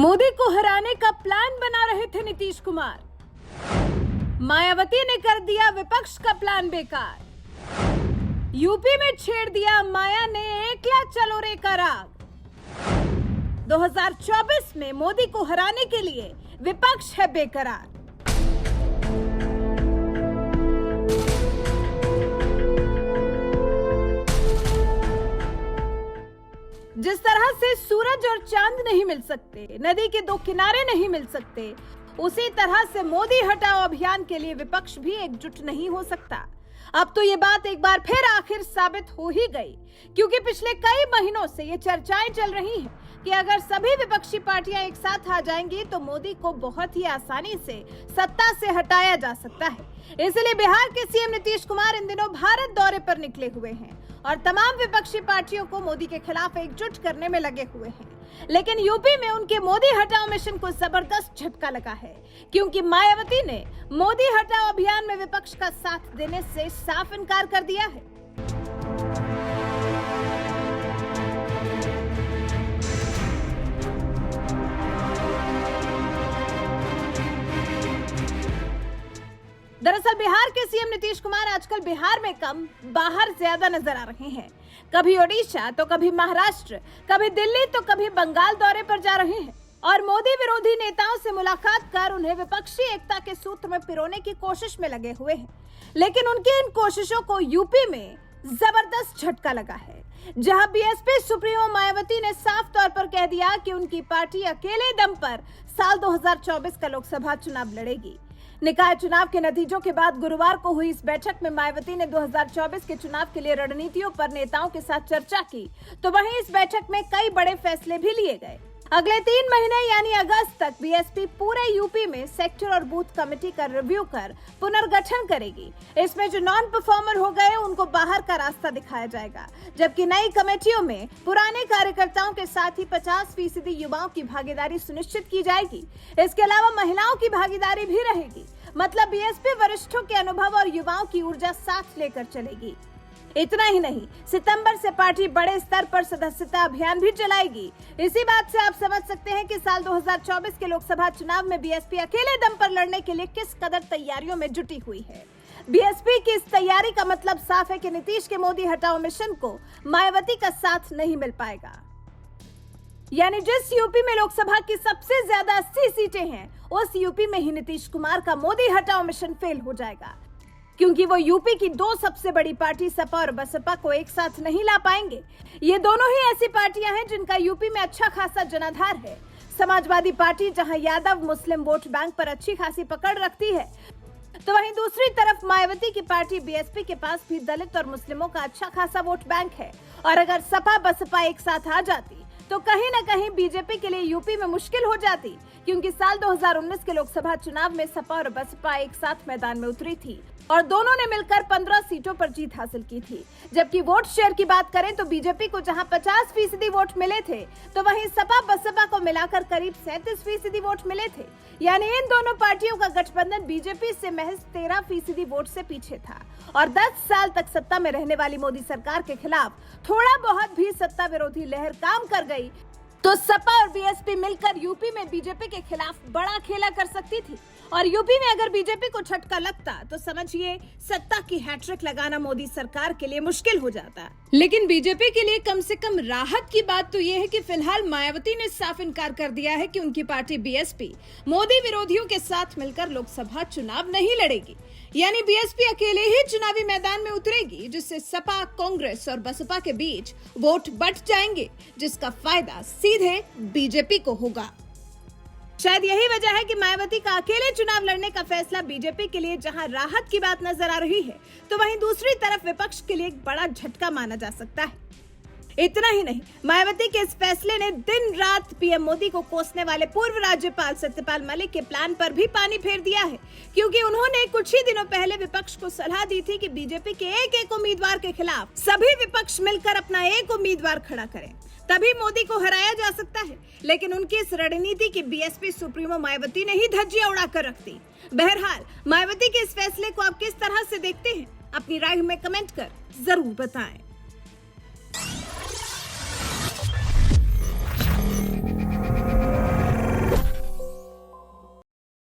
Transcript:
मोदी को हराने का प्लान बना रहे थे नीतीश कुमार। मायावती ने कर दिया विपक्ष का प्लान बेकार। यूपी में छेड़ दिया माया ने 1 लाख चलो रे का राग। 2024 में मोदी को हराने के लिए विपक्ष है बेकरार। जिस तरह से सूरज और चांद नहीं मिल सकते, नदी के 2 किनारे नहीं मिल सकते, उसी तरह से मोदी हटाओ अभियान के लिए विपक्ष भी एकजुट नहीं हो सकता। अब तो ये बात एक बार फिर आखिर साबित हो ही गई, क्योंकि पिछले कई महीनों से ये चर्चाएं चल रही हैं कि अगर सभी विपक्षी पार्टियां एक साथ आ जाएंगी तो मोदी को बहुत ही आसानी से सत्ता से हटाया जा सकता है। इसलिए बिहार के सीएम नीतीश कुमार इन दिनों भारत दौरे पर निकले हुए हैं और तमाम विपक्षी पार्टियों को मोदी के खिलाफ एकजुट करने में लगे हुए हैं। लेकिन यूपी में उनके मोदी हटाओ मिशन को जबरदस्त झटका लगा है, क्योंकि मायावती ने मोदी हटाओ अभियान में विपक्ष का साथ देने से साफ इनकार कर दिया है। दरअसल बिहार के सीएम नीतीश कुमार आजकल बिहार में कम, बाहर ज्यादा नजर आ रहे हैं। कभी ओडिशा तो कभी महाराष्ट्र, कभी दिल्ली तो कभी बंगाल दौरे पर जा रहे हैं और मोदी विरोधी नेताओं से मुलाकात कर उन्हें विपक्षी एकता के सूत्र में पिरोने की कोशिश में लगे हुए हैं। लेकिन उनकी इन कोशिशों को यूपी में जबरदस्त झटका लगा है, जहां बीएसपी सुप्रीमो मायावती ने साफ तौर पर कह दिया कि उनकी पार्टी अकेले दम पर साल 2024 का लोकसभा चुनाव लड़ेगी। निकाय चुनाव के नतीजों के बाद गुरुवार को हुई इस बैठक में मायावती ने 2024 के चुनाव के लिए रणनीतियों पर नेताओं के साथ चर्चा की, तो वहीं इस बैठक में कई बड़े फैसले भी लिए गए। अगले 3 महीने यानी अगस्त तक बीएसपी पूरे यूपी में सेक्टर और बूथ कमेटी का रिव्यू कर पुनर्गठन करेगी। इसमें जो नॉन परफॉर्मर हो गए उनको बाहर का रास्ता दिखाया जाएगा, जबकि नई कमेटियों में पुराने कार्यकर्ताओं के साथ ही 50% युवाओं की भागीदारी सुनिश्चित की जाएगी। इसके अलावा महिलाओं की भागीदारी भी रहेगी। मतलब बीएसपी वरिष्ठों के अनुभव और युवाओं की ऊर्जा साथ लेकर चलेगी। इतना ही नहीं, सितंबर से पार्टी बड़े स्तर पर सदस्यता अभियान भी चलाएगी। इसी बात से आप समझ सकते हैं कि साल 2024 के लोकसभा चुनाव में बीएसपी अकेले दम पर लड़ने के लिए किस कदर तैयारियों में जुटी हुई है। बीएसपी की इस तैयारी का मतलब साफ है कि नीतीश के मोदी हटाओ मिशन को मायावती का साथ नहीं मिल पाएगा। यानी जिस यूपी में लोकसभा की सबसे ज्यादा 80 सीटें हैं, उस यूपी में ही नीतीश कुमार का मोदी हटाओ मिशन फेल हो जाएगा, क्योंकि वो यूपी की 2 सबसे बड़ी पार्टी सपा और बसपा को एक साथ नहीं ला पाएंगे। ये दोनों ही ऐसी पार्टियां हैं जिनका यूपी में अच्छा खासा जनाधार है। समाजवादी पार्टी जहां यादव मुस्लिम वोट बैंक पर अच्छी खासी पकड़ रखती है, तो वहीं दूसरी तरफ मायावती की पार्टी बीएसपी के पास भी दलित और मुस्लिमों का अच्छा खासा वोट बैंक है। और अगर सपा बसपा एक साथ आ जाती तो कहीं न कहीं बीजेपी के लिए यूपी में मुश्किल हो जाती, क्योंकि साल 2019 के लोकसभा चुनाव में सपा और बसपा एक साथ मैदान में उतरी थी और दोनों ने मिलकर 15 सीटों पर जीत हासिल की थी। जबकि वोट शेयर की बात करें तो बीजेपी को जहां 50% वोट मिले थे, तो वहीं सपा बसपा को मिलाकर करीब 37% वोट मिले थे। यानी इन दोनों पार्टियों का गठबंधन बीजेपी से महज 13% वोट से पीछे था। और 10 साल तक सत्ता में रहने वाली मोदी सरकार के खिलाफ थोड़ा बहुत भी सत्ता विरोधी लहर काम कर गई तो सपा और बीएसपी मिलकर यूपी में बीजेपी के खिलाफ बड़ा खेला कर सकती थी। और यूपी में अगर बीजेपी को झटका लगता तो समझिए सत्ता की हैट्रिक लगाना मोदी सरकार के लिए मुश्किल हो जाता। लेकिन बीजेपी के लिए कम से कम राहत की बात तो ये है कि फिलहाल मायावती ने साफ इनकार कर दिया है कि उनकी पार्टी बीएसपी मोदी विरोधियों के साथ मिलकर लोकसभा चुनाव नहीं लड़ेगी। यानी बीएसपी अकेले ही चुनावी मैदान में उतरेगी, जिससे सपा, कांग्रेस और बसपा के बीच वोट बंट जाएंगे, जिसका फायदा सीधे बीजेपी को होगा। शायद यही वजह है कि मायावती का अकेले चुनाव लड़ने का फैसला बीजेपी के लिए जहां राहत की बात नजर आ रही है, तो वहीं दूसरी तरफ विपक्ष के लिए एक बड़ा झटका माना जा सकता है। इतना ही नहीं, मायावती के इस फैसले ने दिन रात पीएम मोदी को कोसने वाले पूर्व राज्यपाल सत्यपाल मलिक के प्लान पर भी पानी फेर दिया है, क्योंकि उन्होंने कुछ ही दिनों पहले विपक्ष को सलाह दी थी कि बीजेपी के एक उम्मीदवार के खिलाफ सभी विपक्ष मिलकर अपना एक उम्मीदवार खड़ा करें, तभी मोदी को हराया जा सकता है। लेकिन उनकी इस रणनीति की बीएसपी सुप्रीमो मायावती ने ही धज्जियां उड़ाकर रख दी। बहरहाल मायावती के इस फैसले को आप किस तरह से देखते हैं, अपनी राय में कमेंट कर जरूर बताएं।